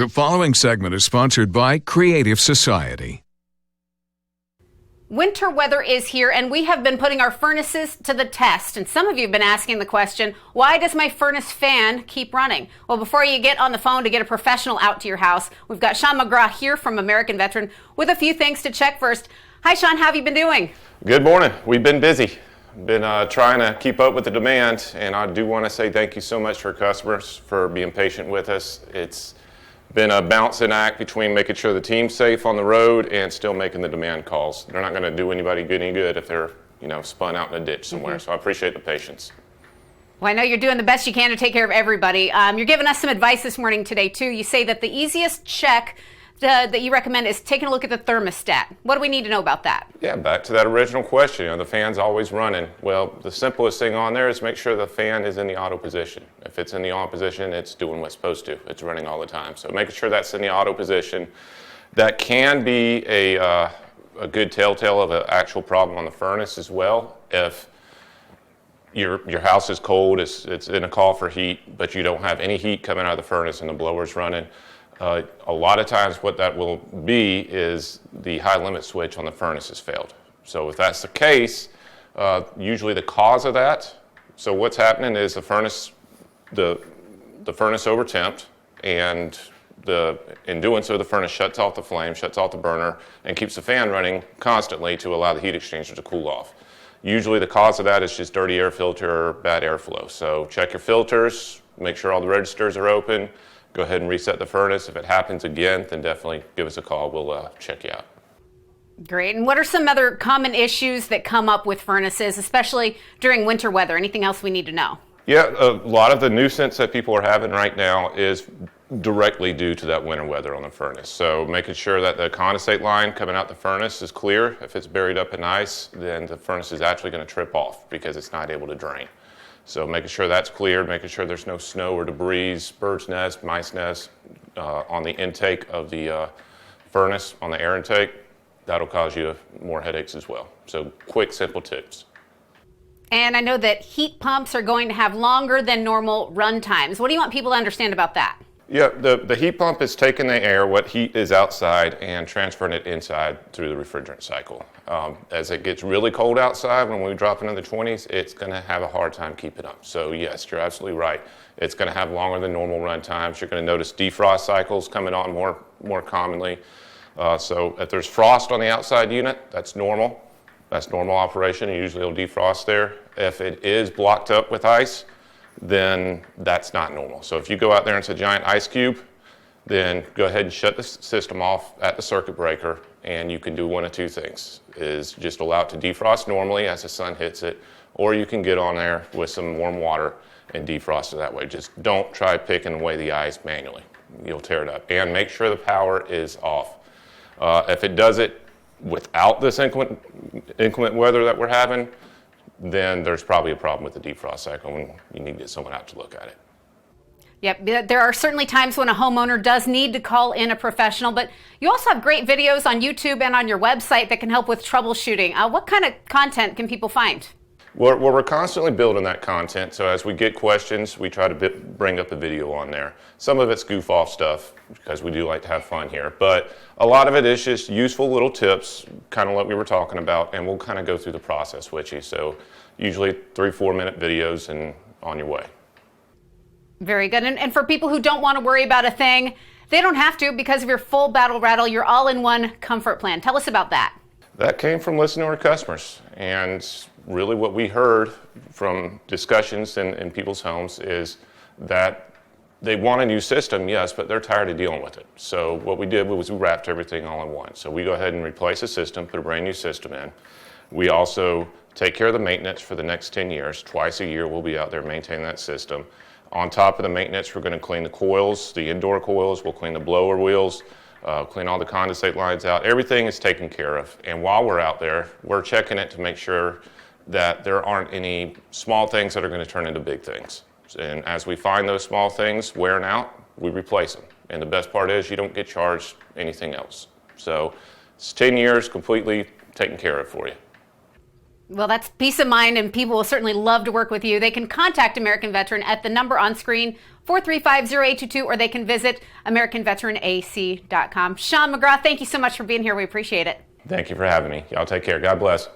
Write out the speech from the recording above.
The following segment is sponsored by Creative Society. Winter weather is here, and we have been putting our furnaces to the test. And some of you have been asking the question, why does my furnace fan keep running? Well, before you get on the phone to get a professional out to your house, we've got Sean McGraw here from American Veteran with a few things to check first. Hi, Sean. How have you been doing? Good morning. We've been busy. Been trying to keep up with the demand, and I do want to say thank you so much for customers for being patient with us. It's been a balancing act between making sure the team's safe on the road and still making the demand calls. They're not going to do anybody any good if they're, spun out in a ditch somewhere. So I appreciate the patience. Well, I know you're doing the best you can to take care of everybody. You're giving us some advice this morning today, too. You say that the easiest check that you recommend is taking a look at the thermostat. What do we need to know about that? Yeah, back to that original question. The fan's always running. Well, the simplest thing on there is make sure the fan is in the auto position. If it's in the on position, it's doing what's supposed to. It's running all the time. So making sure that's in the auto position. That can be a good telltale of an actual problem on the furnace as well. If your house is cold, it's in a call for heat, but you don't have any heat coming out of the furnace and the blower's running. A lot of times what that will be is the high limit switch on the furnace has failed. So if that's the case, usually the cause of that, so what's happening is the furnace overtemped, and in doing so the furnace shuts off the flame, shuts off the burner, and keeps the fan running constantly to allow the heat exchanger to cool off. Usually the cause of that is just dirty air filter or bad airflow. So check your filters, make sure all the registers are open. Go ahead and reset the furnace. If it happens again, then definitely give us a call. We'll check you out. Great. And what are some other common issues that come up with furnaces, especially during winter weather? Anything else we need to know? Yeah, a lot of the nuisance that people are having right now is directly due to that winter weather on the furnace. So making sure that the condensate line coming out the furnace is clear. If it's buried up in ice, then the furnace is actually going to trip off because it's not able to drain. So making sure that's cleared, making sure there's no snow or debris, bird's nest, mice nest on the intake of the furnace, on the air intake. That'll cause you more headaches as well. So quick, simple tips. And I know that heat pumps are going to have longer than normal run times. What do you want people to understand about that? Yeah, the heat pump is taking the air, what heat is outside, and transferring it inside through the refrigerant cycle. As it gets really cold outside, when we drop into the 20s, it's going to have a hard time keeping up. So yes, you're absolutely right. It's going to have longer than normal run times. You're going to notice defrost cycles coming on more commonly. So if there's frost on the outside unit, that's normal. That's normal operation. Usually it'll defrost there. If it is blocked up with ice, then that's not normal. So if you go out there and it's a giant ice cube, then go ahead and shut the system off at the circuit breaker, and you can do one of two things, is just allow it to defrost normally as the sun hits it, or you can get on there with some warm water and defrost it that way. Just don't try picking away the ice manually. You'll tear it up. And make sure the power is off. If it does it without this inclement weather that we're having, then there's probably a problem with the defrost cycle, and you need to get someone out to look at it. Yep, there are certainly times when a homeowner does need to call in a professional, but you also have great videos on YouTube and on your website that can help with troubleshooting. What kind of content can people find? We're constantly building that content, so as we get questions, we try to bring up a video on there. Some of it's goof off stuff, because we do like to have fun here, but a lot of it is just useful little tips, kind of what we were talking about, and we'll kind of go through the process with you. So usually 3-4 minute videos and on your way. Very good. And for people who don't want to worry about a thing, they don't have to because of your full battle rattle, your all-in-one comfort plan. Tell us about that. That came from listening to our customers, and really what we heard from discussions in people's homes is that they want a new system, yes, but they're tired of dealing with it. So what we did was we wrapped everything all in one. So we go ahead and replace the system, put a brand new system in. We also take care of the maintenance for the next 10 years. Twice a year we'll be out there maintaining that system. On top of the maintenance, we're going to clean the coils, the indoor coils, we'll clean the blower wheels, clean all the condensate lines out. Everything is taken care of. And while we're out there, we're checking it to make sure that there aren't any small things that are going to turn into big things. And as we find those small things wearing out, we replace them. And the best part is you don't get charged anything else. So it's 10 years completely taken care of for you. Well, that's peace of mind, and people will certainly love to work with you. They can contact American Veteran at the number on screen, 435-0822, or they can visit AmericanVeteranAC.com. Sean McGrath, thank you so much for being here. We appreciate it. Thank you for having me. Y'all take care. God bless.